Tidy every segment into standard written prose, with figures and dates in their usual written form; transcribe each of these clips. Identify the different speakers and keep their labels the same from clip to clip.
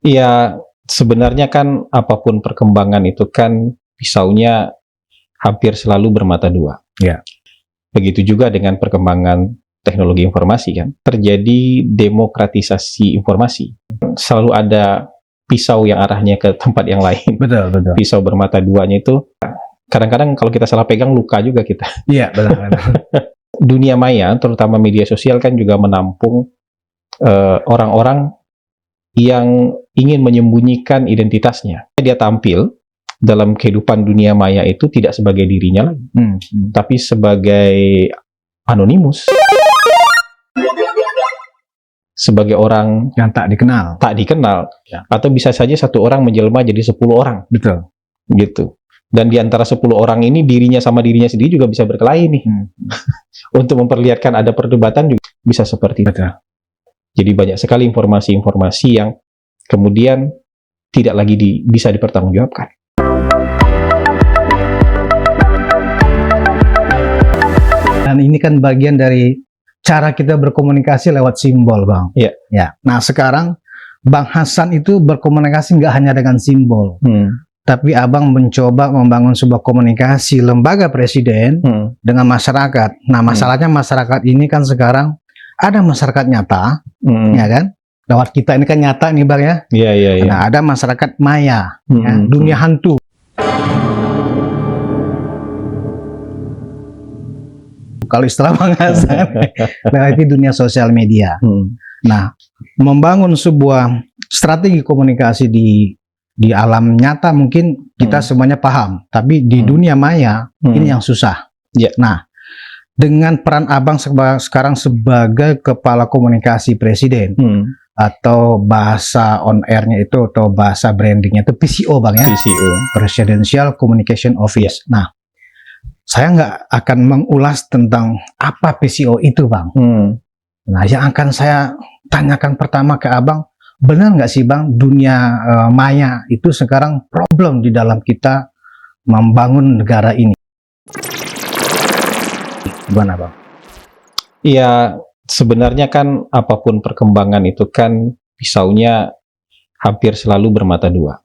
Speaker 1: Iya, sebenarnya kan apapun perkembangan itu kan pisaunya hampir selalu bermata dua.
Speaker 2: Ya.
Speaker 1: Begitu juga dengan perkembangan teknologi informasi kan. Terjadi demokratisasi informasi. Selalu ada pisau yang arahnya ke tempat yang lain.
Speaker 2: Betul, betul.
Speaker 1: Pisau bermata duanya itu kadang-kadang kalau kita salah pegang luka juga kita.
Speaker 2: Iya, benar.
Speaker 1: Dunia maya, terutama media sosial kan juga menampung orang-orang yang ingin menyembunyikan identitasnya. Dia tampil dalam kehidupan dunia maya itu tidak sebagai dirinya lagi, tapi sebagai anonimus, sebagai orang
Speaker 2: yang tak dikenal,
Speaker 1: ya. Atau bisa saja satu orang menjelma jadi 10 orang.
Speaker 2: Betul.
Speaker 1: Gitu. Dan di antara 10 orang ini dirinya sama dirinya sendiri juga bisa berkelahi nih. Untuk memperlihatkan ada perdebatan juga bisa seperti itu.
Speaker 2: Betul.
Speaker 1: Jadi banyak sekali informasi-informasi yang kemudian tidak lagi bisa dipertanggungjawabkan.
Speaker 2: Dan ini kan bagian dari cara kita berkomunikasi lewat simbol, Bang.
Speaker 1: Iya.
Speaker 2: Ya. Nah, sekarang Bang Hasan itu berkomunikasi nggak hanya dengan simbol, tapi Abang mencoba membangun sebuah komunikasi lembaga presiden dengan masyarakat. Nah, masalahnya masyarakat ini kan sekarang ada masyarakat nyata, ya kan? Lewat kita ini kan nyata nih, Bang ya.
Speaker 1: Iya.
Speaker 2: Nah, ada masyarakat maya, ya, dunia hantu. Kalau istilah Bang Hasan, berarti dunia sosial media. Nah, membangun sebuah strategi komunikasi di alam nyata mungkin kita semuanya paham, tapi di dunia maya ini yang susah. Nah, dengan peran Abang sekarang sebagai kepala komunikasi presiden, atau bahasa on air-nya itu atau bahasa brandingnya itu PCO, Bang ya.
Speaker 1: PCO,
Speaker 2: Presidential Communication Office. Nah, saya nggak akan mengulas tentang apa PCO itu, Bang. Nah, yang akan saya tanyakan pertama ke Abang, benar nggak sih, Bang, dunia maya itu sekarang problem di dalam kita membangun negara ini? Gimana, Bang?
Speaker 1: Iya, sebenarnya kan apapun perkembangan itu kan pisaunya hampir selalu bermata dua.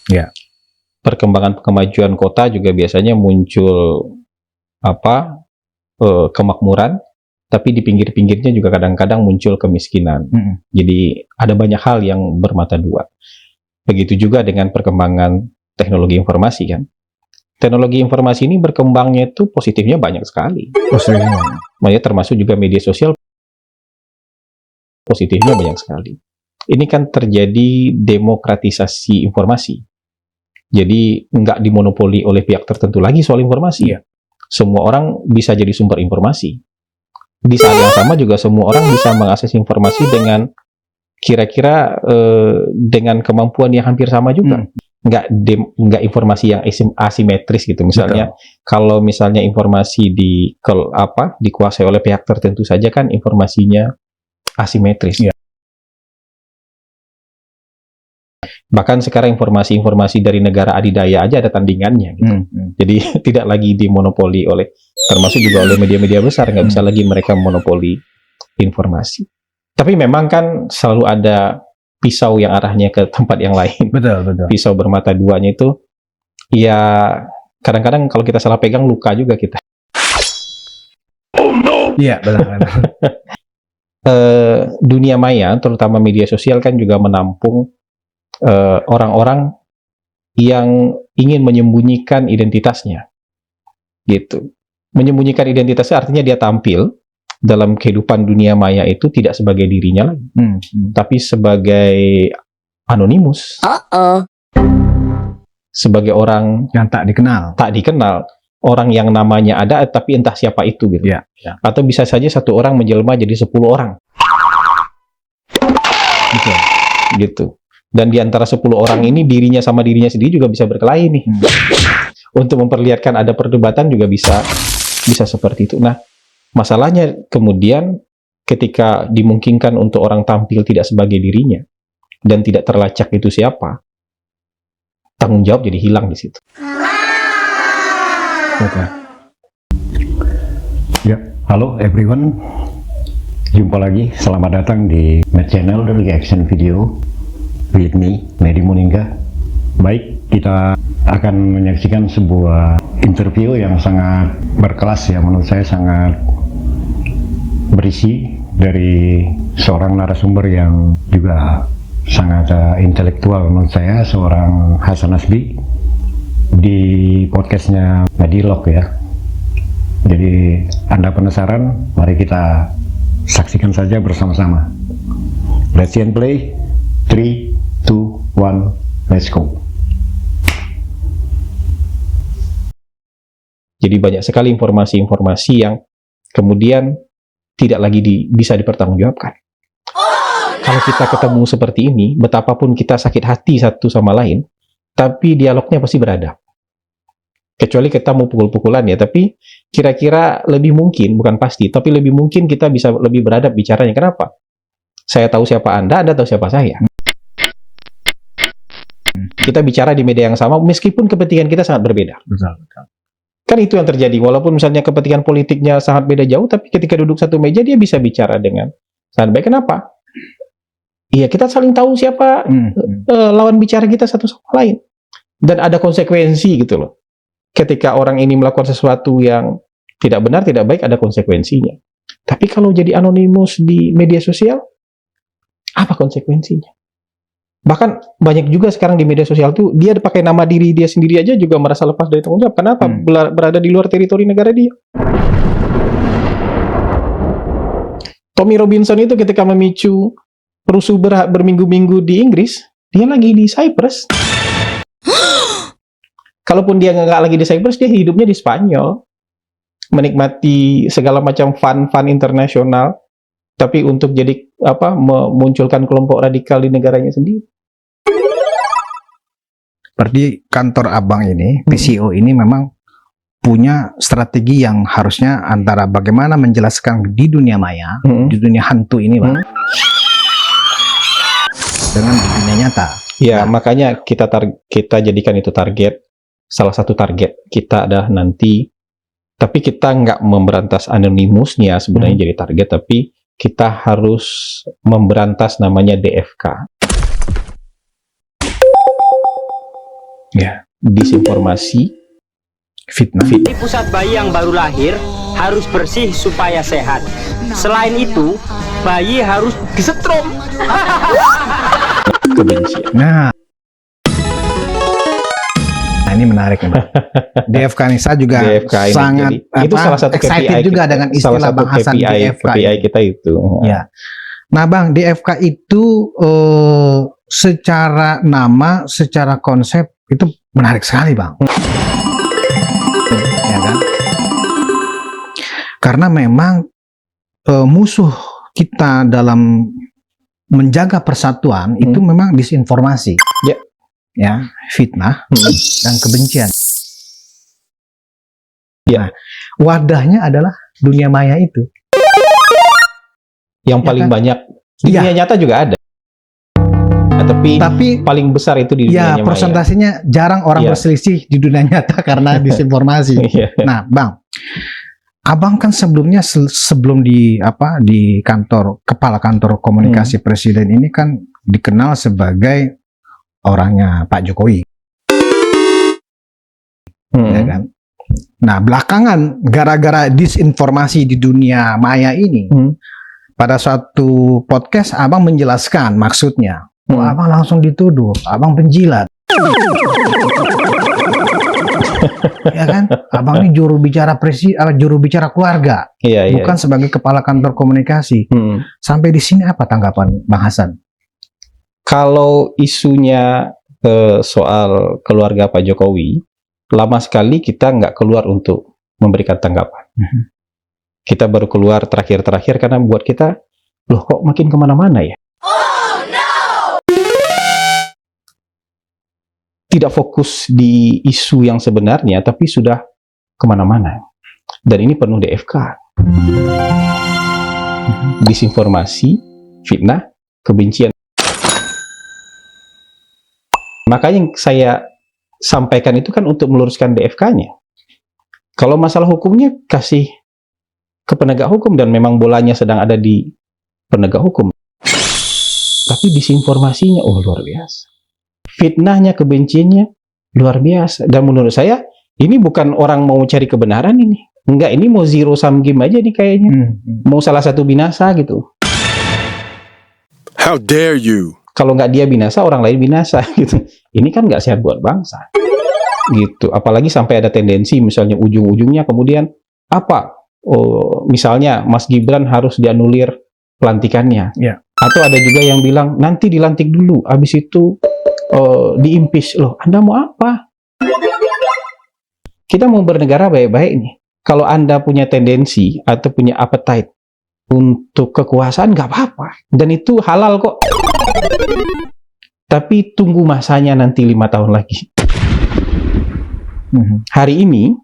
Speaker 2: Ya.
Speaker 1: Perkembangan kemajuan kota juga biasanya muncul kemakmuran, tapi di pinggir-pinggirnya juga kadang-kadang muncul kemiskinan. Jadi ada banyak hal yang bermata dua. Begitu juga dengan perkembangan teknologi informasi kan. Teknologi informasi ini berkembangnya itu positifnya banyak sekali. Makanya termasuk juga media sosial positifnya banyak sekali. Ini kan terjadi demokratisasi informasi. Jadi nggak dimonopoli oleh pihak tertentu lagi soal informasi. Semua orang bisa jadi sumber informasi. Di saat yang sama juga semua orang bisa mengakses informasi dengan kira-kira dengan kemampuan yang hampir sama juga. Nggak informasi yang asimetris gitu. Misalnya kalau misalnya informasi dikuasai oleh pihak tertentu saja kan informasinya asimetris. Bahkan sekarang informasi-informasi dari negara adidaya aja ada tandingannya gitu. Jadi tidak lagi dimonopoli oleh, termasuk juga oleh media-media besar, nggak bisa lagi mereka monopoli informasi. Tapi memang kan selalu ada pisau yang arahnya ke tempat yang lain.
Speaker 2: Betul.
Speaker 1: Pisau bermata duanya itu, ya kadang-kadang kalau kita salah pegang luka juga kita.
Speaker 2: Oh no! Iya, benar.
Speaker 1: Dunia maya, terutama media sosial kan juga menampung orang-orang yang ingin menyembunyikan identitasnya. Gitu. Menyembunyikan identitasnya artinya dia tampil dalam kehidupan dunia maya itu tidak sebagai dirinya lagi, tapi sebagai anonimus, sebagai orang
Speaker 2: yang tak dikenal,
Speaker 1: orang yang namanya ada tapi entah siapa itu gitu. Atau bisa saja satu orang menjelma jadi 10 orang, gitu. Dan di antara 10 orang ini dirinya sama dirinya sendiri juga bisa berkelahi nih. Untuk memperlihatkan ada perdebatan juga bisa seperti itu. Nah, masalahnya kemudian ketika dimungkinkan untuk orang tampil tidak sebagai dirinya dan tidak terlacak itu siapa, tanggung jawab jadi hilang di situ.
Speaker 2: Ya, halo everyone.
Speaker 3: Jumpa lagi, selamat datang di channel dari Action Video with me, Medi Moninga. Baik, kita akan menyaksikan sebuah interview yang sangat berkelas ya, menurut saya sangat berisi dari seorang narasumber yang juga sangat intelektual menurut saya, seorang Hasan Nasbi di podcastnya Medilog ya. Jadi Anda penasaran? Mari kita saksikan saja bersama-sama. Let's see and play. 3, 2, 1, let's go.
Speaker 1: Jadi banyak sekali informasi-informasi yang kemudian tidak lagi bisa dipertanggungjawabkan. Kalau kita ketemu seperti ini, betapapun kita sakit hati satu sama lain, tapi dialognya pasti beradab. Kecuali kita mau pukul-pukulan ya, tapi kira-kira lebih mungkin, bukan pasti, tapi lebih mungkin kita bisa lebih beradab bicaranya. Kenapa? Saya tahu siapa Anda tahu siapa saya. Kita bicara di media yang sama, meskipun kepentingan kita sangat berbeda.
Speaker 2: Betul.
Speaker 1: Kan itu yang terjadi, walaupun misalnya kepentingan politiknya sangat beda jauh, tapi ketika duduk satu meja, dia bisa bicara dengan sangat baik. Kenapa? Iya, kita saling tahu siapa lawan bicara kita satu sama lain. Dan ada konsekuensi gitu loh. Ketika orang ini melakukan sesuatu yang tidak benar, tidak baik, ada konsekuensinya. Tapi kalau jadi anonimus di media sosial, apa konsekuensinya? Bahkan banyak juga sekarang di media sosial tuh, dia pakai nama diri dia sendiri aja juga merasa lepas dari tanggung jawab. Kenapa? Berada di luar teritori negara dia. Tommy Robinson itu ketika memicu rusuh berminggu-minggu di Inggris, dia lagi di Cyprus. Kalaupun dia nggak lagi di Cyprus, dia hidupnya di Spanyol, menikmati segala macam fun internasional, tapi untuk jadi memunculkan kelompok radikal di negaranya sendiri.
Speaker 2: Berarti kantor abang ini, PCO ini memang punya strategi yang harusnya antara bagaimana menjelaskan di dunia maya, di dunia hantu ini, Bang, dengan di dunia nyata.
Speaker 1: Ya, makanya kita jadikan itu target. Salah satu target kita adalah nanti, tapi kita nggak memberantas anonimusnya sebenarnya jadi target, tapi kita harus memberantas namanya DFK. Ya, disinformasi, fitnah.
Speaker 4: Di pusat bayi yang baru lahir harus bersih supaya sehat. Selain itu, bayi harus disetrum.
Speaker 1: Kebencian.
Speaker 2: Nah, ini menarik, Mbak. DFK ini saya juga
Speaker 1: DFK ini
Speaker 2: sangat
Speaker 1: itu salah satu
Speaker 2: excited
Speaker 1: KPI
Speaker 2: juga dengan istilah
Speaker 1: salah satu
Speaker 2: bahasan DFK.
Speaker 1: KPI kita itu.
Speaker 2: Ya. Nah, Bang, DFK itu secara nama, secara konsep itu menarik sekali, Bang. Ya kan? Karena memang musuh kita dalam menjaga persatuan itu memang disinformasi. Ya, fitnah dan kebencian.
Speaker 1: Ya,
Speaker 2: nah, wadahnya adalah dunia maya itu.
Speaker 1: Yang paling banyak di dunia nyata juga ada. Nah, tapi paling besar itu di dunia maya.
Speaker 2: Persentasenya jarang orang berselisih di dunia nyata karena disinformasi. Nah, Bang, Abang kan sebelumnya sebelum di kepala kantor komunikasi presiden ini kan dikenal sebagai orangnya Pak Jokowi, ya kan? Nah, belakangan gara-gara disinformasi di dunia maya ini, pada suatu podcast abang menjelaskan maksudnya, abang langsung dituduh, abang penjilat, ya kan? Abang ini juru bicara keluarga, bukan sebagai kepala kantor komunikasi. Sampai di sini apa tanggapan Bang Hasan?
Speaker 1: Kalau isunya soal keluarga Pak Jokowi, lama sekali kita nggak keluar untuk memberikan tanggapan. Kita baru keluar terakhir-terakhir karena buat kita, loh kok makin kemana-mana ya? Oh, no! Tidak fokus di isu yang sebenarnya, tapi sudah kemana-mana. Dan ini penuh DFK. Disinformasi, fitnah, kebencian. Makanya yang saya sampaikan itu kan untuk meluruskan DFK-nya. Kalau masalah hukumnya kasih ke penegak hukum dan memang bolanya sedang ada di penegak hukum. Tapi disinformasinya, luar biasa. Fitnahnya, kebenciannya, luar biasa. Dan menurut saya, ini bukan orang mau cari kebenaran ini. Enggak, ini mau zero sum game aja nih kayaknya. Mau salah satu binasa gitu.
Speaker 5: How dare you?
Speaker 1: Kalau nggak dia binasa, orang lain binasa gitu. Ini kan nggak sehat buat bangsa. Gitu. Apalagi sampai ada tendensi misalnya ujung-ujungnya kemudian apa? Misalnya Mas Gibran harus dianulir pelantikannya.
Speaker 2: Ya.
Speaker 1: Atau ada juga yang bilang nanti dilantik dulu, habis itu di-impeach. Loh, Anda mau apa? Kita mau bernegara baik-baik nih. Kalau Anda punya tendensi atau punya appetite untuk kekuasaan, nggak apa-apa. Dan itu halal kok. Tapi tunggu masanya nanti 5 tahun lagi. Hari ini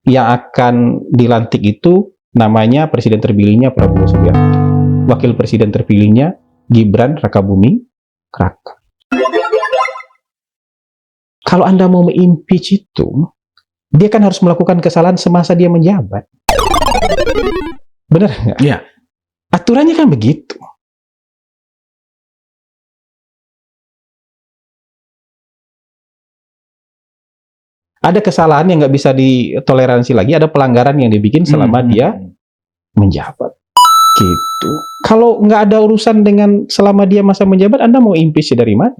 Speaker 1: yang akan dilantik itu namanya presiden terpilihnya Prabowo Subianto. Wakil presiden terpilihnya Gibran Rakabuming Raka. Kalau Anda mau impeach itu, dia kan harus melakukan kesalahan semasa dia menjabat. Benar nggak?
Speaker 2: Iya.
Speaker 1: Aturannya kan begitu. Ada kesalahan yang nggak bisa ditoleransi lagi, ada pelanggaran yang dibikin selama dia menjabat. Gitu. Kalau nggak ada urusan dengan selama dia masa menjabat, Anda mau impeach dari mana?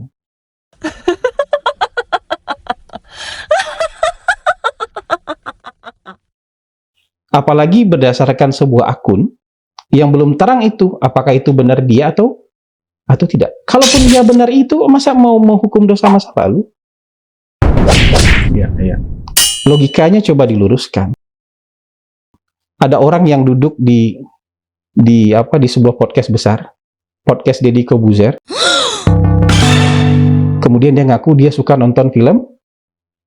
Speaker 1: Apalagi berdasarkan sebuah akun yang belum terang itu, apakah itu benar dia atau tidak. Kalaupun dia benar itu, masa mau menghukum dosa masa lalu?
Speaker 2: Iya.
Speaker 1: Logikanya coba diluruskan. Ada orang yang duduk di sebuah podcast besar, podcast Deddy Corbuzier. Kemudian dia ngaku dia suka nonton film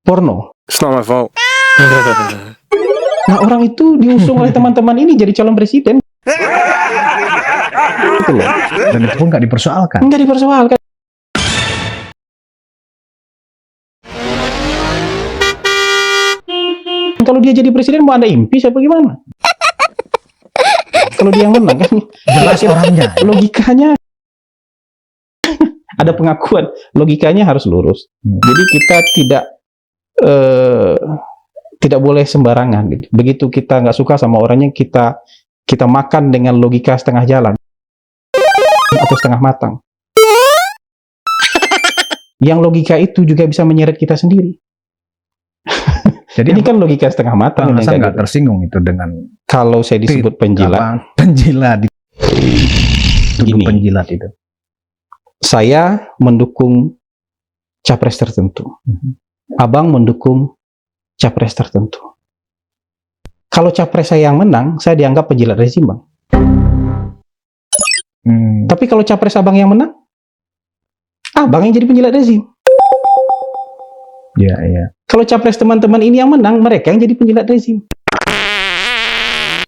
Speaker 1: porno.
Speaker 5: It's not my fault.
Speaker 1: Nah, orang itu diusung oleh teman-teman ini jadi calon presiden. Gitu loh.
Speaker 2: Dan itu pun nggak dipersoalkan.
Speaker 1: Nggak dipersoalkan. Kalau dia jadi presiden mau Anda impeach apa gimana? Kalau dia yang menang kan
Speaker 2: Jelas orangnya.
Speaker 1: logikanya ada pengakuan, logikanya harus lurus. Jadi kita tidak boleh sembarangan gitu. Begitu kita nggak suka sama orangnya, kita makan dengan logika setengah jalan atau setengah matang. Yang logika itu juga bisa menyeret kita sendiri.
Speaker 2: Jadi
Speaker 1: ini kan logika setengah matang.
Speaker 2: Saya nggak tersinggung itu dengan
Speaker 1: kalau saya disebut penjilat.
Speaker 2: Penjilat.
Speaker 1: Gini,
Speaker 2: penjilat itu.
Speaker 1: Saya mendukung capres tertentu. Abang mendukung capres tertentu. Kalau capres saya yang menang, saya dianggap penjilat rezim, Bang. Tapi kalau capres abang yang menang, abang yang jadi penjilat rezim.
Speaker 2: Iya.
Speaker 1: Kalau capres teman-teman ini yang menang, mereka yang jadi penjilat rezim.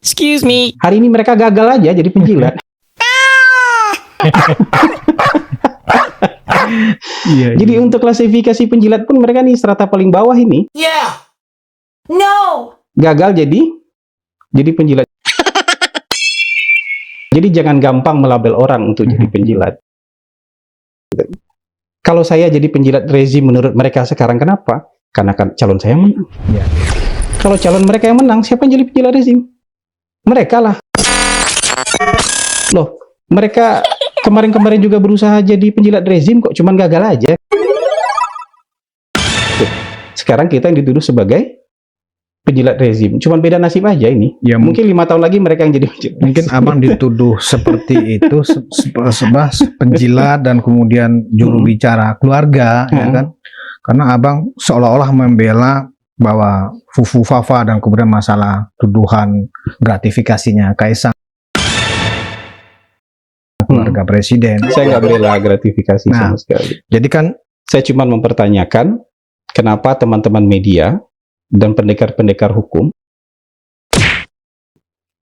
Speaker 4: Excuse me.
Speaker 1: Hari ini mereka gagal aja jadi penjilat.
Speaker 2: Iya.
Speaker 1: Jadi untuk klasifikasi penjilat pun mereka nih strata paling bawah ini.
Speaker 6: Yeah. No.
Speaker 1: Gagal jadi penjilat. Jadi jangan gampang melabel orang untuk jadi penjilat. Kalau saya jadi penjilat rezim menurut mereka sekarang, kenapa? Karena kan calon saya menang.
Speaker 2: Ya.
Speaker 1: Kalau calon mereka yang menang, siapa yang jadi penjilat rezim? Mereka lah. Loh, mereka kemarin-kemarin juga berusaha jadi penjilat rezim kok, cuman gagal aja. Sekarang kita yang dituduh sebagai penjilat rezim, cuman beda nasib aja ini.
Speaker 2: Ya,
Speaker 1: mungkin 5 tahun lagi mereka yang jadi penjilat.
Speaker 2: Mungkin abang dituduh seperti itu, penjilat dan kemudian juru bicara keluarga, ya kan? Karena abang seolah-olah membela bahwa Fufu Fafa dan kemudian masalah tuduhan gratifikasinya Kaisang keluarga presiden.
Speaker 1: Saya nggak bela gratifikasi sama sekali.
Speaker 2: Jadi kan
Speaker 1: saya cuma mempertanyakan kenapa teman-teman media dan pendekar-pendekar hukum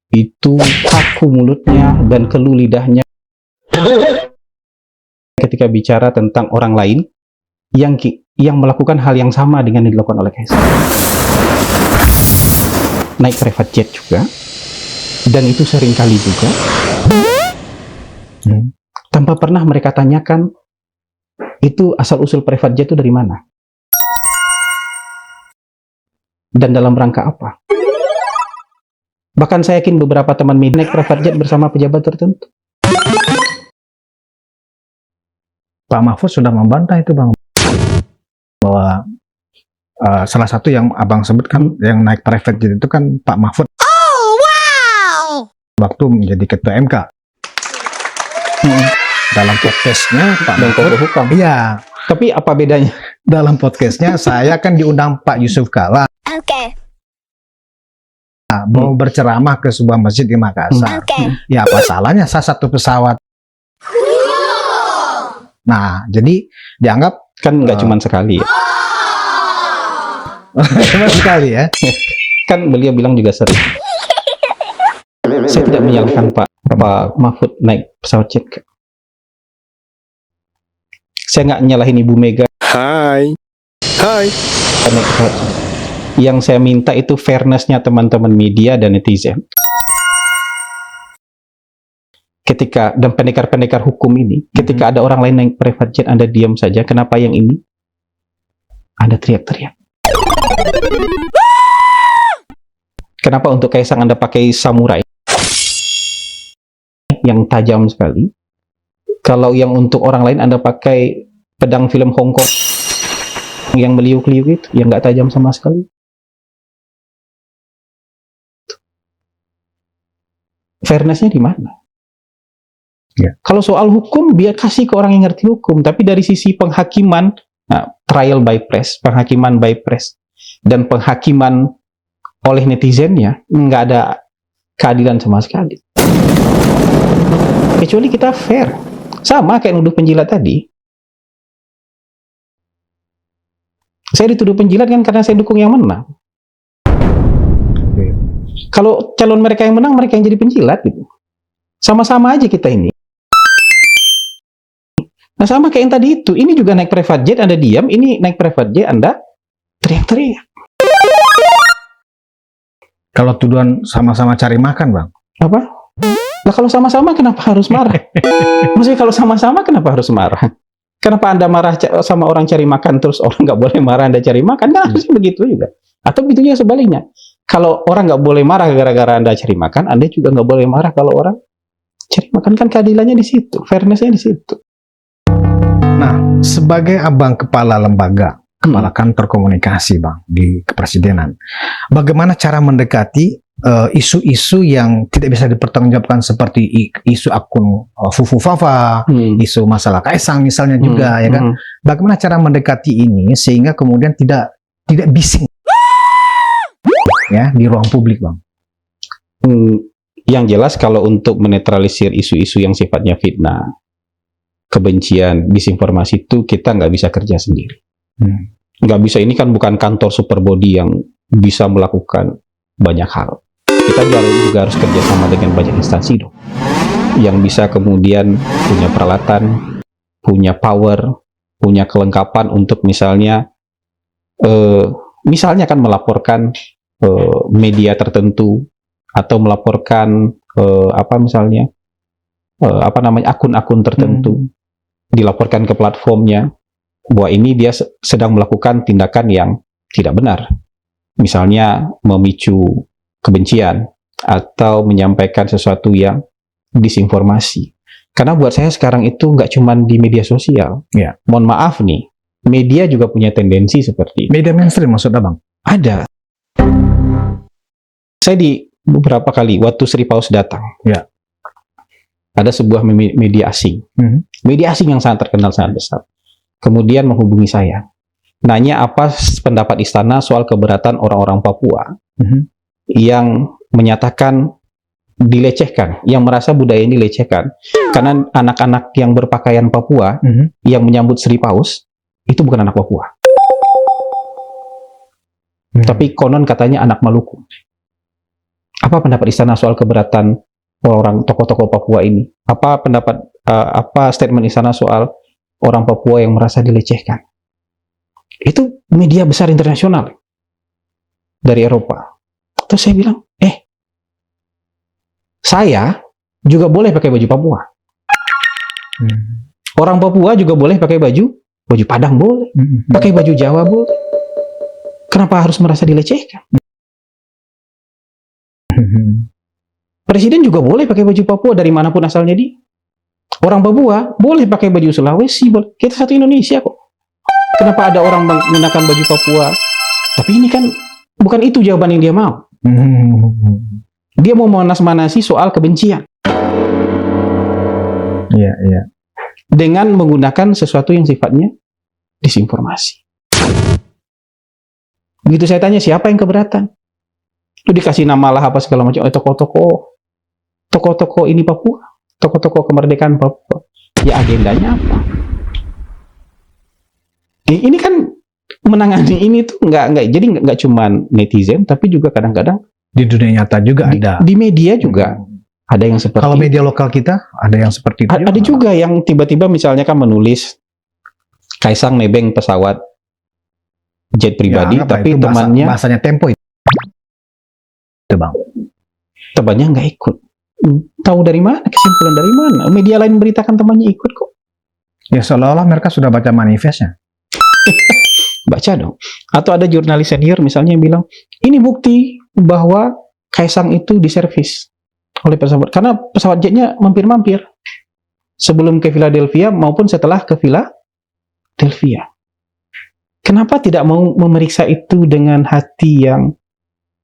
Speaker 1: itu kaku mulutnya dan keluh lidahnya ketika bicara tentang orang lain yang melakukan hal yang sama dengan yang dilakukan oleh Kaisang. Naik private jet juga, dan itu sering kali juga. tanpa pernah mereka tanyakan itu asal-usul private jet itu dari mana? Dan dalam rangka apa? Bahkan saya yakin beberapa teman media naik private jet bersama pejabat tertentu.
Speaker 2: Pak Mahfud sudah membantah itu Bang, bahwa salah satu yang Abang sebut kan yang naik private jet itu kan Pak Mahfud.
Speaker 6: Oh, wow!
Speaker 2: Waktu menjadi ketua MK. Dalam podcastnya Pak
Speaker 1: Dan
Speaker 2: Mahfud,
Speaker 1: hukum.
Speaker 2: iya,
Speaker 1: Tapi apa bedanya?
Speaker 2: dalam podcastnya saya kan diundang Pak Yusuf Kala
Speaker 6: Okay,
Speaker 2: mau berceramah ke sebuah masjid di Makassar.
Speaker 6: okay.
Speaker 2: Ya apa salahnya saya satu pesawat. Nah, jadi dianggap
Speaker 1: Kan nggak cuma sekali ya.
Speaker 2: cuma sekali ya.
Speaker 1: Kan beliau bilang juga sering. Saya tidak menyalahkan Pak Mahfud naik pesawat jet. Saya nggak nyalahin Ibu Mega
Speaker 5: Hi. Hi.
Speaker 1: naik pesawat jet. Yang saya minta itu fairness-nya teman-teman media dan netizen. Ketika dan pendekar-pendekar hukum ini, ketika ada orang lain naik private jet, Anda diam saja. Kenapa yang ini Anda teriak-teriak? Kenapa untuk Kaisang Anda pakai samurai yang tajam sekali? Kalau yang untuk orang lain Anda pakai pedang film Hong Kong yang meliuk-liuk itu, yang nggak tajam sama sekali. Fairness-nya di mana?
Speaker 2: Ya.
Speaker 1: Kalau soal hukum, biar kasih ke orang yang ngerti hukum. Tapi dari sisi penghakiman, trial by press, penghakiman by press, dan penghakiman oleh netizennya, nggak ada keadilan sama sekali. Kecuali kita fair. Sama kayak nuduh penjilat tadi. Saya dituduh penjilat kan karena saya dukung yang menang. Kalau calon mereka yang menang, mereka yang jadi penjilat gitu. Sama-sama aja kita ini. Nah sama kayak yang tadi itu, ini juga naik private jet, Anda diam, ini naik private jet, Anda teriak-teriak.
Speaker 2: Kalau tuduhan sama-sama cari makan, Bang.
Speaker 1: Apa? Nah kalau sama-sama kenapa harus marah? Maksudnya kalau sama-sama kenapa harus marah? Kenapa Anda marah sama orang cari makan, terus orang nggak boleh marah Anda cari makan? Kan harusnya begitu juga. Atau begitu juga sebaliknya. Kalau orang nggak boleh marah gara-gara Anda cari makan, Anda juga nggak boleh marah kalau orang cari makan. Kan keadilannya di situ, fairness-nya di situ.
Speaker 2: Nah, sebagai Abang kepala lembaga, kepala kantor komunikasi Bang di kepresidenan, bagaimana cara mendekati isu-isu yang tidak bisa dipertanggungjawabkan seperti isu akun Fufu Fafa, isu masalah Kaisang misalnya juga ya kan? Bagaimana cara mendekati ini sehingga kemudian tidak bising ya di ruang publik Bang?
Speaker 1: Yang jelas kalau untuk menetralisir isu-isu yang sifatnya fitnah, kebencian, disinformasi itu kita nggak bisa kerja sendiri. Nggak bisa, ini kan bukan kantor super body yang bisa melakukan banyak hal. Kita juga harus kerjasama dengan banyak instansi dong. Yang bisa kemudian punya peralatan, punya power, punya kelengkapan untuk misalnya kan melaporkan media tertentu atau melaporkan akun-akun tertentu, dilaporkan ke platformnya bahwa ini dia sedang melakukan tindakan yang tidak benar, misalnya memicu kebencian atau menyampaikan sesuatu yang disinformasi. Karena buat saya sekarang itu nggak cuma di media sosial.
Speaker 2: Ya.
Speaker 1: Mohon maaf nih, media juga punya tendensi seperti ini.
Speaker 2: Media mainstream maksudnya Bang?
Speaker 1: Ada. Saya di beberapa kali waktu Sri Paus datang,
Speaker 2: ya,
Speaker 1: ada sebuah media asing, media asing yang sangat terkenal, sangat besar, kemudian menghubungi saya, nanya apa pendapat istana soal keberatan orang-orang Papua yang menyatakan dilecehkan, yang merasa budaya ini dilecehkan, karena anak-anak yang berpakaian Papua yang menyambut Sri Paus itu bukan anak Papua, tapi konon katanya anak Maluku. Apa pendapat istana soal keberatan orang tokoh-tokoh Papua ini? Apa pendapat statement istana soal orang Papua yang merasa dilecehkan? Itu media besar internasional dari Eropa. Terus saya bilang, saya juga boleh pakai baju Papua. Orang Papua juga boleh pakai baju Padang boleh, pakai baju Jawa boleh. Kenapa harus merasa dilecehkan? Presiden juga boleh pakai baju Papua dari manapun asalnya dia. Orang Papua boleh pakai baju Sulawesi, boleh. Kita satu Indonesia kok. Kenapa ada orang menggunakan baju Papua? Tapi ini kan bukan itu jawaban yang dia mau. Dia mau manas-manasi soal kebencian.
Speaker 2: Iya, iya.
Speaker 1: Dengan menggunakan sesuatu yang sifatnya disinformasi. Begitu saya tanya siapa yang keberatan, itu dikasih nama lah apa segala macam, tokoh-tokoh ini Papua, tokoh-tokoh kemerdekaan Papua. Ya agendanya apa? Ini kan menangani ini tuh jadi nggak cuma netizen, tapi juga kadang-kadang
Speaker 2: Di dunia nyata juga ada.
Speaker 1: di media juga. Ada yang seperti
Speaker 2: Kalau media lokal kita ada yang seperti itu.
Speaker 1: ada juga yang tiba-tiba misalnya kan menulis Kaisang nebeng pesawat jet pribadi,
Speaker 2: Ya,
Speaker 1: tapi
Speaker 2: itu
Speaker 1: temannya
Speaker 2: bahasanya Tempo itu. Itu Bang.
Speaker 1: temannya nggak ikut. Tahu dari mana? Kesimpulan dari mana? Media lain beritakan temannya ikut kok.
Speaker 2: Ya seolah-olah mereka sudah baca manifestnya.
Speaker 1: Baca dong. Atau ada jurnalis senior misalnya yang bilang, ini bukti bahwa Kaisang itu diservis oleh pesawat, karena pesawat jetnya mampir-mampir sebelum ke Philadelphia maupun setelah ke Philadelphia. Kenapa tidak mau memeriksa itu dengan hati yang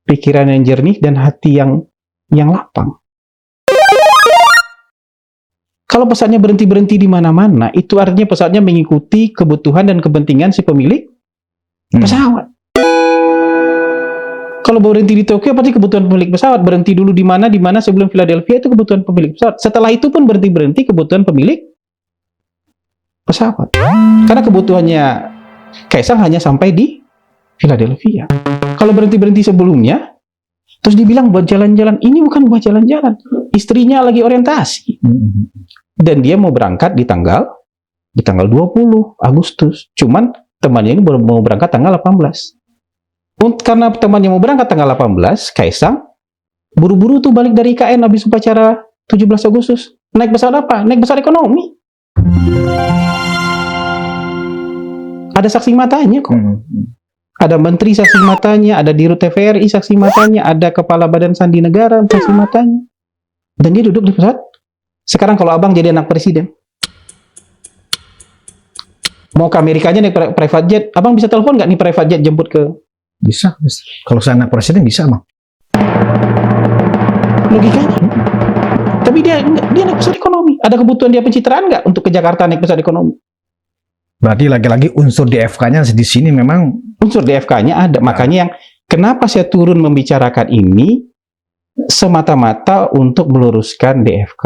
Speaker 1: pikiran yang jernih dan hati yang lapang? Kalau pesawatnya berhenti di mana-mana, itu artinya pesawatnya mengikuti kebutuhan dan kepentingan si pemilik pesawat. Kalau berhenti di Tokyo, berarti kebutuhan pemilik pesawat. Berhenti dulu di mana sebelum Philadelphia, itu kebutuhan pemilik pesawat. Setelah itu pun berhenti kebutuhan pemilik pesawat. Karena kebutuhannya Kaisang hanya sampai di Philadelphia. Kalau berhenti sebelumnya, terus dibilang buat jalan-jalan, ini bukan buat jalan-jalan. Istrinya lagi orientasi. Dan dia mau berangkat di tanggal 20 Agustus. Cuman temannya ini baru mau berangkat tanggal 18. Karena temannya mau berangkat tanggal 18, Kaisang buru-buru tuh balik dari IKN habis upacara 17 Agustus. Naik pesawat apa? Naik pesawat ekonomi. Ada saksi matanya kok. Ada menteri saksi matanya, ada dirut TVRI saksi matanya, ada kepala Badan Sandi Negara saksi matanya. Dan dia duduk di pesawat. Sekarang kalau abang jadi anak presiden, mau ke Amerikanya naik private jet, abang bisa telepon nggak nih private jet jemput ke?
Speaker 2: Bisa. Kalau saya anak presiden bisa, Bang.
Speaker 1: Logikanya. Tapi dia naik pesawat ekonomi. Ada kebutuhan dia pencitraan nggak untuk ke Jakarta naik pesawat ekonomi?
Speaker 2: Berarti lagi-lagi unsur DFK-nya di sini memang
Speaker 1: unsur DFK-nya ada. Makanya yang kenapa saya turun membicarakan ini semata-mata untuk meluruskan DFK.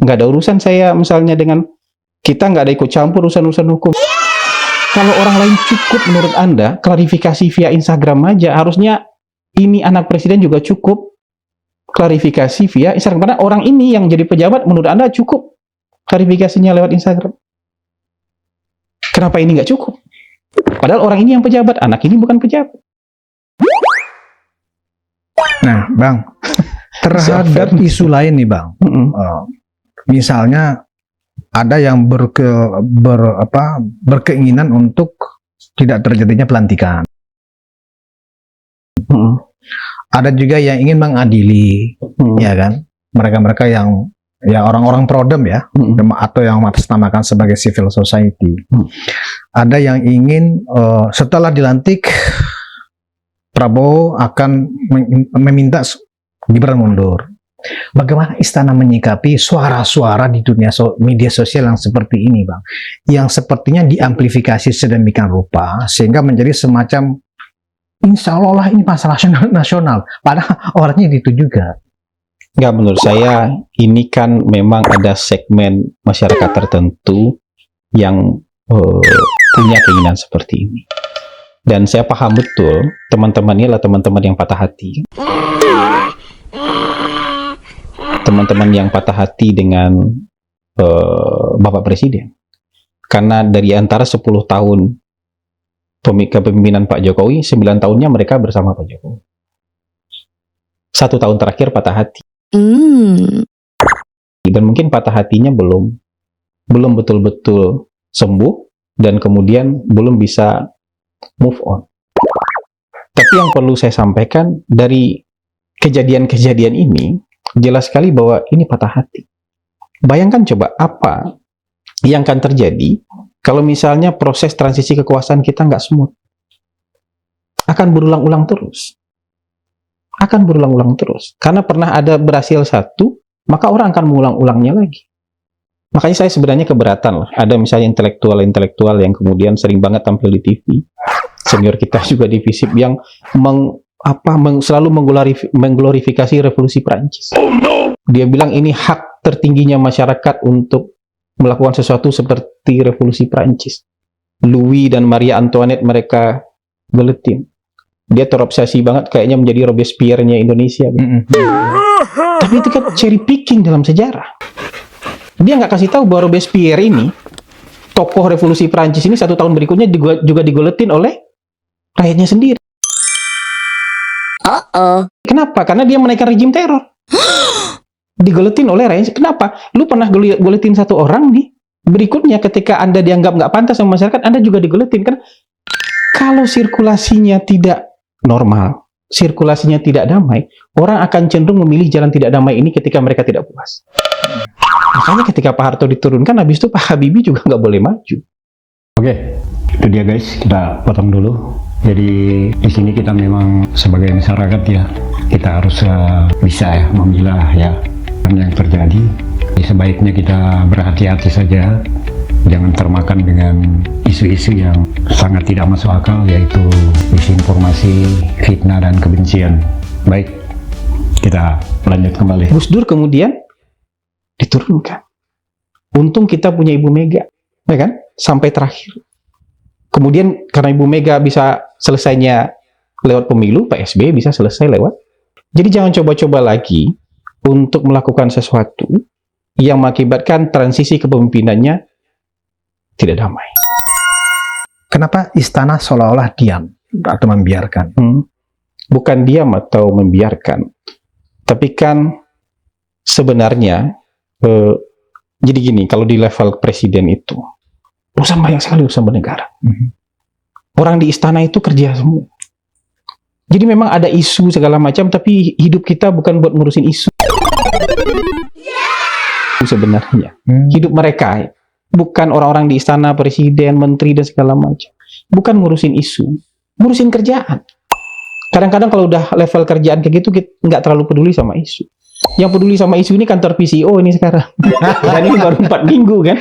Speaker 1: Nggak ada urusan saya misalnya dengan kita, nggak ada ikut campur urusan-urusan hukum. Kalau orang lain cukup menurut Anda klarifikasi via Instagram aja, harusnya ini anak presiden juga cukup klarifikasi via Instagram. Karena orang ini yang jadi pejabat menurut Anda cukup klarifikasinya lewat Instagram. Kenapa ini nggak cukup? Padahal orang ini yang pejabat, anak ini bukan pejabat.
Speaker 2: Nah, Bang, terhadap isu lain nih, Bang. Misalnya ada yang berkeinginan untuk tidak terjadinya pelantikan. Ada juga yang ingin mengadili, ya kan? Mereka-mereka yang ya orang-orang prodem ya, atau yang atasnamakan sebagai civil society. Ada yang ingin setelah dilantik Prabowo akan meminta Gibran mundur. Bagaimana istana menyikapi suara-suara di dunia media sosial yang seperti ini, Bang? Yang sepertinya diamplifikasi sedemikian rupa sehingga menjadi semacam insya Allah ini masalah nasional. Padahal orangnya itu juga.
Speaker 1: Nggak, menurut saya ini kan memang ada segmen masyarakat tertentu yang punya keinginan seperti ini. Dan saya paham betul teman-teman ini adalah teman-teman yang patah hati. Teman-teman yang patah hati dengan Bapak Presiden. Karena dari antara 10 tahun kepemimpinan Pak Jokowi, 9 tahunnya mereka bersama Pak Jokowi. 1 tahun terakhir patah hati. dan mungkin patah hatinya belum betul-betul sembuh dan kemudian belum bisa move on. Tapi yang perlu saya sampaikan dari kejadian-kejadian ini jelas sekali bahwa ini patah hati. Bayangkan coba apa yang akan terjadi kalau misalnya proses transisi kekuasaan kita nggak smooth. Akan berulang-ulang terus. Akan berulang-ulang terus. Karena pernah ada berhasil satu, maka orang akan mengulang-ulangnya lagi. Makanya saya sebenarnya keberatan lah. Ada misalnya intelektual-intelektual yang kemudian sering banget tampil di TV. Senior kita juga di FISIP yang selalu mengglorifikasi revolusi Prancis. Dia bilang ini hak tertingginya masyarakat untuk melakukan sesuatu seperti revolusi Prancis. Louis dan Maria Antoinette mereka geletin. Dia terobsesi banget kayaknya menjadi Robespierre-nya Indonesia. Tapi itu kan cherry picking dalam sejarah. Dia nggak kasih tahu bahwa Robespierre ini, tokoh revolusi Prancis ini 1 tahun berikutnya juga digoletin oleh rakyatnya sendiri. Kenapa? Karena dia menaikkan rejim teror. Digoletin oleh rakyat. Kenapa? Lu pernah goletin satu orang nih, berikutnya ketika Anda dianggap nggak pantas sama masyarakat, Anda juga digoletin. Kan kalau sirkulasinya tidak normal, sirkulasinya tidak damai, orang akan cenderung memilih jalan tidak damai ini ketika mereka tidak puas. Makanya ketika Pak Harto diturunkan, habis itu Pak Habibie juga nggak boleh maju.
Speaker 3: Oke, itu dia guys, kita potong dulu. Jadi di sini kita memang sebagai masyarakat ya, kita harus bisa ya memilah ya yang terjadi. Jadi sebaiknya kita berhati-hati saja, jangan termakan dengan isu-isu yang sangat tidak masuk akal, yaitu disinformasi, fitnah, dan kebencian. Baik, kita lanjut kembali.
Speaker 1: Gus Dur kemudian diturunkan. Untung kita punya Ibu Mega, ya kan? Sampai terakhir. Kemudian karena Ibu Mega bisa selesainya lewat pemilu, Pak SBY bisa selesai lewat. Jadi jangan coba-coba lagi untuk melakukan sesuatu yang mengakibatkan transisi kepemimpinannya tidak damai.
Speaker 2: Kenapa istana seolah-olah diam atau membiarkan?
Speaker 1: Bukan diam atau membiarkan, tapi kan sebenarnya jadi gini, kalau di level presiden itu urusan banyak sekali, urusan bernegara. Orang di istana itu kerja semua. Jadi memang ada isu segala macam, tapi hidup kita bukan buat ngurusin isu. Sebenarnya hidup mereka bukan orang-orang di istana, presiden, menteri dan segala macam, bukan ngurusin isu, ngurusin kerjaan. Kadang-kadang kalau udah level kerjaan kayak gitu, kita nggak terlalu peduli sama isu. Yang peduli sama isu ini kantor PCO ini sekarang. Dan ini baru 4 minggu kan.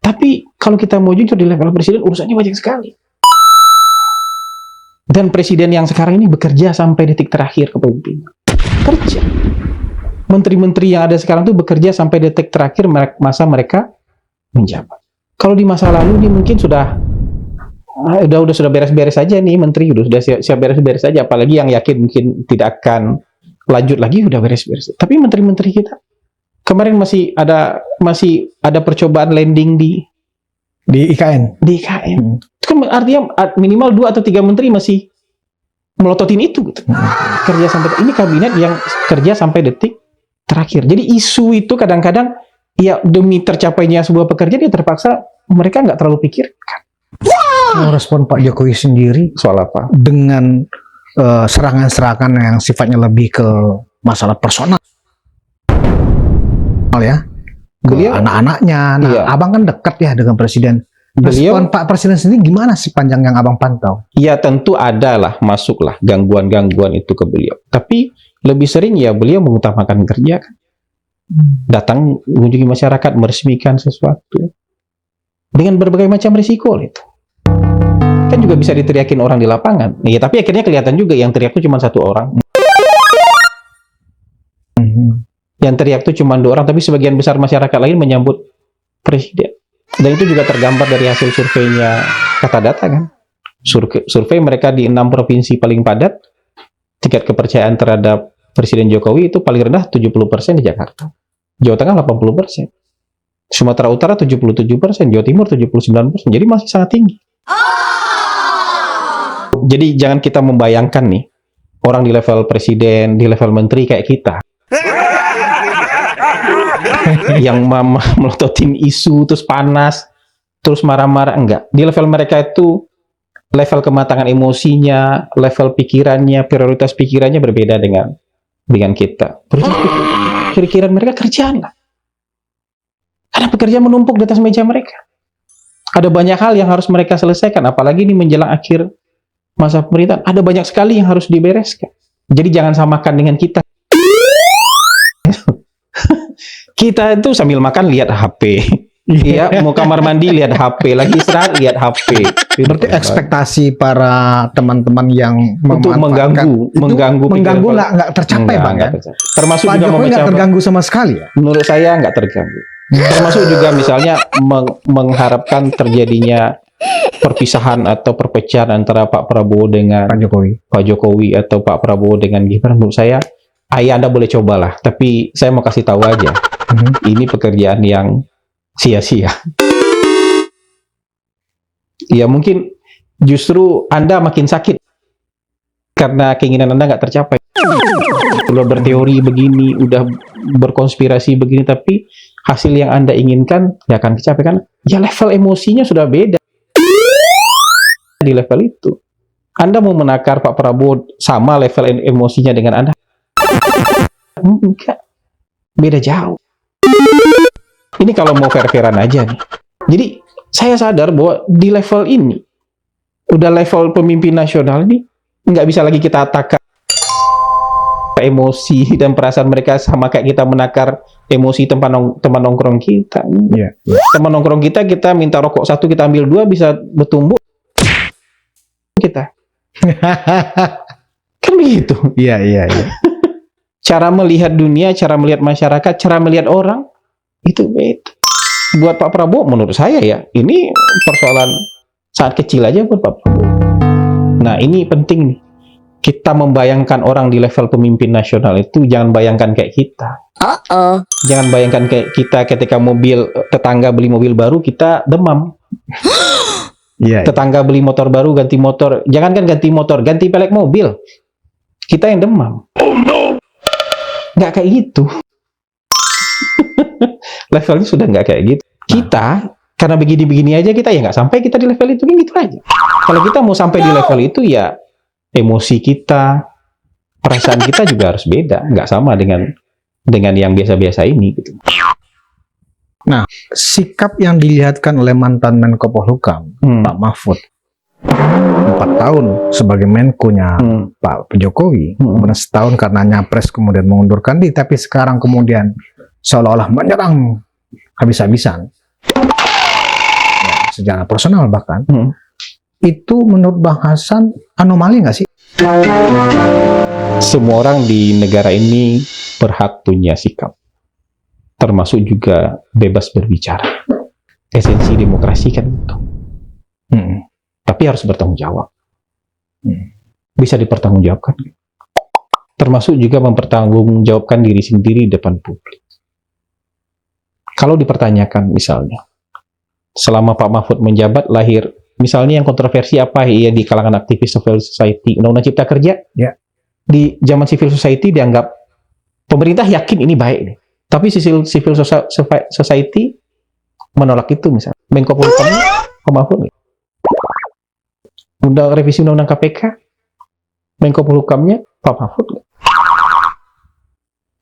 Speaker 1: Tapi kalau kita mau jujur di level presiden, urusannya banyak sekali. Dan presiden yang sekarang ini bekerja sampai detik terakhir kepemimpinan. Kerja. Menteri-menteri yang ada sekarang tuh bekerja sampai detik terakhir masa mereka menjabat. Kalau di masa lalu ini mungkin sudah beres-beres saja nih menteri, sudah siap beres-beres saja, apalagi yang yakin mungkin tidak akan lanjut lagi udah beres-beres. Tapi menteri-menteri kita kemarin masih ada percobaan landing di
Speaker 2: IKN.
Speaker 1: Di IKN. Itu kan artinya minimal 2 atau 3 menteri masih melototin itu gitu. Kerja sampai ini kabinet yang kerja sampai detik terakhir. Jadi isu itu kadang-kadang ya demi tercapainya sebuah pekerjaan dia terpaksa mereka nggak terlalu pikirkan.
Speaker 2: Respon Pak Jokowi sendiri
Speaker 1: Soal apa?
Speaker 2: dengan serangan-serangan yang sifatnya lebih ke masalah personal ya,
Speaker 1: Beliau
Speaker 2: anak-anaknya. Nah,
Speaker 1: iya.
Speaker 2: Abang kan dekat ya dengan presiden.
Speaker 1: Beliau
Speaker 2: Respon Pak Presiden sendiri gimana sih panjang yang Abang pantau?
Speaker 1: ya tentu ada lah, masuklah gangguan-gangguan itu ke beliau. Tapi lebih sering ya beliau mengutamakan kerja kan. Datang mengunjungi masyarakat, meresmikan sesuatu. Dengan berbagai macam risiko itu. Kan juga bisa diteriakin orang di lapangan. Ya, tapi akhirnya kelihatan juga yang teriak itu cuma 1 orang. Yang teriak itu cuma 2 orang, tapi sebagian besar masyarakat lain menyambut presiden. Dan itu juga tergambar dari hasil surveinya Kata Data kan. Survei mereka di 6 provinsi paling padat, tingkat kepercayaan terhadap Presiden Jokowi itu paling rendah 70% di Jakarta. Jawa Tengah 80%. Sumatera Utara 77%, Jawa Timur 79%. Jadi masih sangat tinggi. Jadi jangan kita membayangkan nih, orang di level presiden, di level menteri kayak kita. yang melototin isu terus panas, terus marah-marah, enggak. Di level mereka itu level kematangan emosinya, level pikirannya, prioritas pikirannya berbeda dengan kita. Pikiran mereka kerjaan lah. Karena pekerjaan menumpuk di atas meja mereka. Ada banyak hal yang harus mereka selesaikan, apalagi ini menjelang akhir masa pemerintahan. Ada banyak sekali yang harus dibereskan. Jadi jangan samakan dengan kita. Kita itu sambil makan lihat HP. Iya, mau kamar mandi lihat HP, lagi istirahat lihat HP.
Speaker 2: Berarti ekspektasi para teman-teman yang
Speaker 1: untuk mengganggu
Speaker 2: nggak tercapai Bang ya?
Speaker 1: Termasuk
Speaker 2: Pak
Speaker 1: juga
Speaker 2: Jokowi nggak terganggu sama sekali ya?
Speaker 1: Menurut saya nggak terganggu. Termasuk juga misalnya mengharapkan terjadinya perpisahan atau perpecahan antara Pak Prabowo dengan Pak Jokowi atau Pak Prabowo dengan Gibran. Menurut saya, Anda boleh cobalah. Tapi saya mau kasih tahu aja, ini pekerjaan yang sia-sia. Ya mungkin justru Anda makin sakit karena keinginan Anda nggak tercapai. Udah berteori begini, udah berkonspirasi begini, tapi hasil yang Anda inginkan ya akan tercapai kan? Ya level emosinya sudah beda di level itu. Anda mau menakar Pak Prabowo sama level emosinya dengan Anda? Enggak, beda jauh. Ini kalau mau fair-fairan aja nih. Jadi saya sadar bahwa di level ini, udah level pemimpin nasional ini, nggak bisa lagi kita attack emosi dan perasaan mereka sama kayak kita menakar emosi teman nongkrong kita.
Speaker 2: Yeah.
Speaker 1: Teman nongkrong kita minta rokok 1, kita ambil 2, bisa bertumbuh kita. Kan begitu.
Speaker 2: Iya.
Speaker 1: Cara melihat dunia, cara melihat masyarakat, cara melihat orang, itu beda. Buat Pak Prabowo, menurut saya ya, ini persoalan sangat kecil aja buat Pak Prabowo. Nah, ini penting nih. Kita membayangkan orang di level pemimpin nasional itu, jangan bayangkan kayak kita. Jangan bayangkan kayak kita ketika tetangga beli mobil baru, kita demam.
Speaker 2: Iya.
Speaker 1: Tetangga beli motor baru, ganti motor. Jangankan ganti motor, ganti pelek mobil. Kita yang demam. Oh no! Nggak kayak gitu. Levelnya sudah nggak kayak gitu. Kita, karena begini-begini aja kita ya nggak sampai kita di level itu, gitu aja. Kalau kita mau sampai di level itu ya emosi kita, perasaan kita juga harus beda, nggak sama dengan yang biasa-biasa ini gitu.
Speaker 2: Nah, sikap yang dilihatkan oleh mantan Menko Polhukam, Pak Mahfud, 4 tahun sebagai Menko-nya Pak Jokowi, kemudian setahun karena nyapres kemudian mengundurkan diri, tapi sekarang kemudian seolah-olah menyerang habis-habisan, ya, secara personal bahkan, itu menurut Bang Hasan anomali nggak sih?
Speaker 1: Semua orang di negara ini berhak punya sikap, termasuk juga bebas berbicara. Esensi demokrasi kan itu. Tapi harus bertanggung jawab. Bisa dipertanggungjawabkan. Termasuk juga mempertanggungjawabkan diri sendiri di depan publik. Kalau dipertanyakan misalnya, selama Pak Mahfud menjabat lahir, misalnya yang kontroversi apa ya di kalangan aktivis civil society, Undang-Undang Cipta Kerja,
Speaker 2: ya.
Speaker 1: Di zaman civil society dianggap pemerintah yakin ini baik nih. Tapi civil society menolak itu misalnya. Menko Polhukam Pak Mahfud nih. Revisi Undang-Undang KPK, Menko Polhukamnya Pak Mahfud nih.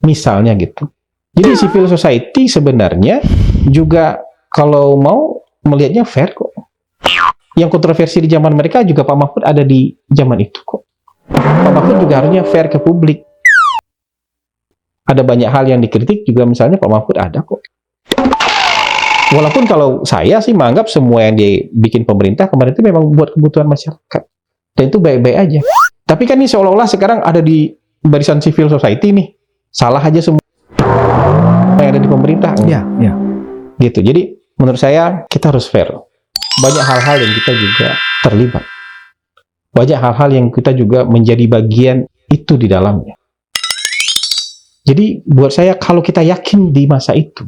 Speaker 1: Misalnya gitu. Jadi civil society sebenarnya juga kalau mau melihatnya fair kok. Yang kontroversi di zaman mereka juga Pak Mahfud ada di zaman itu kok. Pak Mahfud juga harusnya fair ke publik. Ada banyak hal yang dikritik juga misalnya Pak Mahfud ada kok. Walaupun kalau saya sih menganggap semua yang dibikin pemerintah kemarin itu memang buat kebutuhan masyarakat. Dan itu baik-baik aja. Tapi kan ini seolah-olah sekarang ada di barisan civil society nih. Salah aja semua yang ada di pemerintah.
Speaker 2: Iya.
Speaker 1: Gitu. Jadi menurut saya kita harus fair. Banyak hal-hal yang kita juga terlibat. Banyak hal-hal yang kita juga menjadi bagian itu di dalamnya. Jadi buat saya kalau kita yakin di masa itu,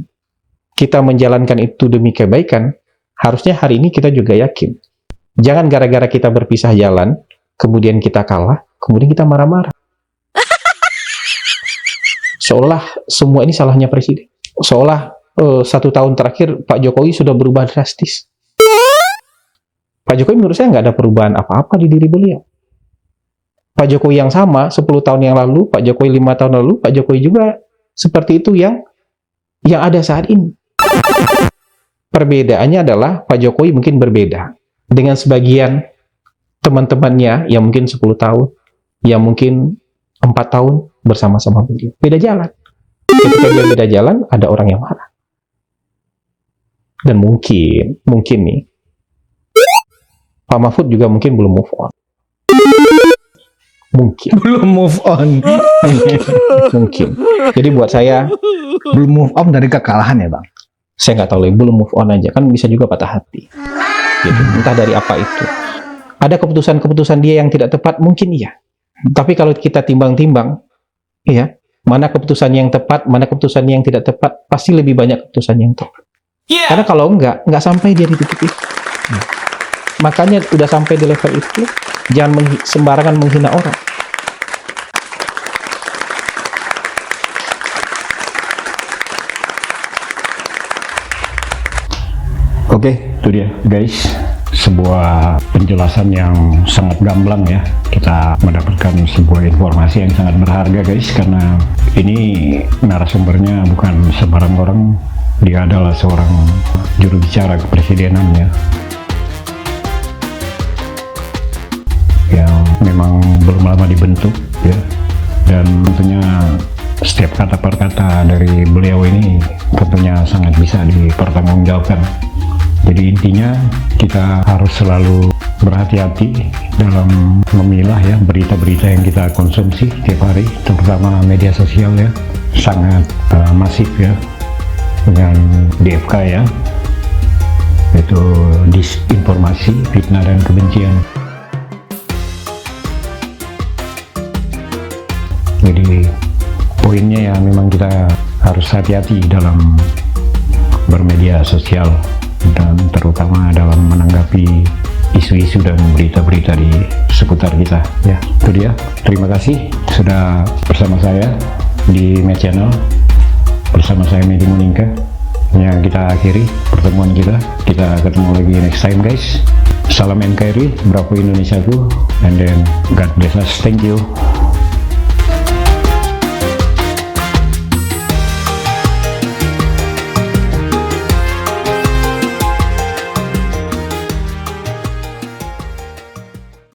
Speaker 1: kita menjalankan itu demi kebaikan, harusnya hari ini kita juga yakin. Jangan gara-gara kita berpisah jalan, kemudian kita kalah, kemudian kita marah-marah. Seolah semua ini salahnya presiden. seolah 1 tahun terakhir Pak Jokowi sudah berubah drastis. Pak Jokowi menurut saya nggak ada perubahan apa-apa di diri beliau. Pak Jokowi yang sama 10 tahun yang lalu, Pak Jokowi 5 tahun lalu, Pak Jokowi juga seperti itu yang ada saat ini. Perbedaannya adalah Pak Jokowi mungkin berbeda dengan sebagian teman-temannya yang mungkin 10 tahun, yang mungkin 4 tahun bersama-sama beliau. Beda jalan. Ketika dia beda jalan, ada orang yang marah. Dan mungkin nih, Pak Mahfud juga mungkin belum move on. Mungkin.
Speaker 2: Belum move on.
Speaker 1: Mungkin. Jadi buat saya,
Speaker 2: Belum move on dari kekalahan ya Bang.
Speaker 1: saya nggak tahu lagi, belum move on aja. Kan bisa juga patah hati. Gitu. Entah dari apa itu. Ada keputusan-keputusan dia yang tidak tepat, mungkin iya. Tapi kalau kita timbang-timbang, ya, mana keputusan yang tepat, mana keputusan yang tidak tepat, pasti lebih banyak keputusan yang tepat. Karena kalau nggak sampai dia di titik itu. Makanya udah sampai di level itu, jangan sembarangan menghina orang.
Speaker 3: Oke, itu dia guys, sebuah penjelasan yang sangat gamblang ya. Kita mendapatkan sebuah informasi yang sangat berharga guys, karena ini narasumbernya bukan sembarang orang. Dia adalah seorang juru bicara kepresidenan ya, yang memang belum lama dibentuk ya, dan tentunya setiap kata per kata dari beliau ini tentunya sangat bisa dipertanggungjawabkan. Jadi intinya kita harus selalu berhati-hati dalam memilah ya berita-berita yang kita konsumsi tiap hari, terutama media sosial ya, sangat masif ya, dengan DFK ya, yaitu disinformasi, fitnah dan kebencian. Jadi poinnya ya memang kita harus hati-hati dalam bermedia sosial, dan terutama dalam menanggapi isu-isu dan berita-berita di seputar kita ya. Itu dia, terima kasih sudah bersama saya di Med Channel, bersama saya Medi Muningka. Ya, kita akhiri pertemuan kita ketemu lagi next time guys. Salam NKRI, Bravo Indonesiaku, and then God bless us. Thank you.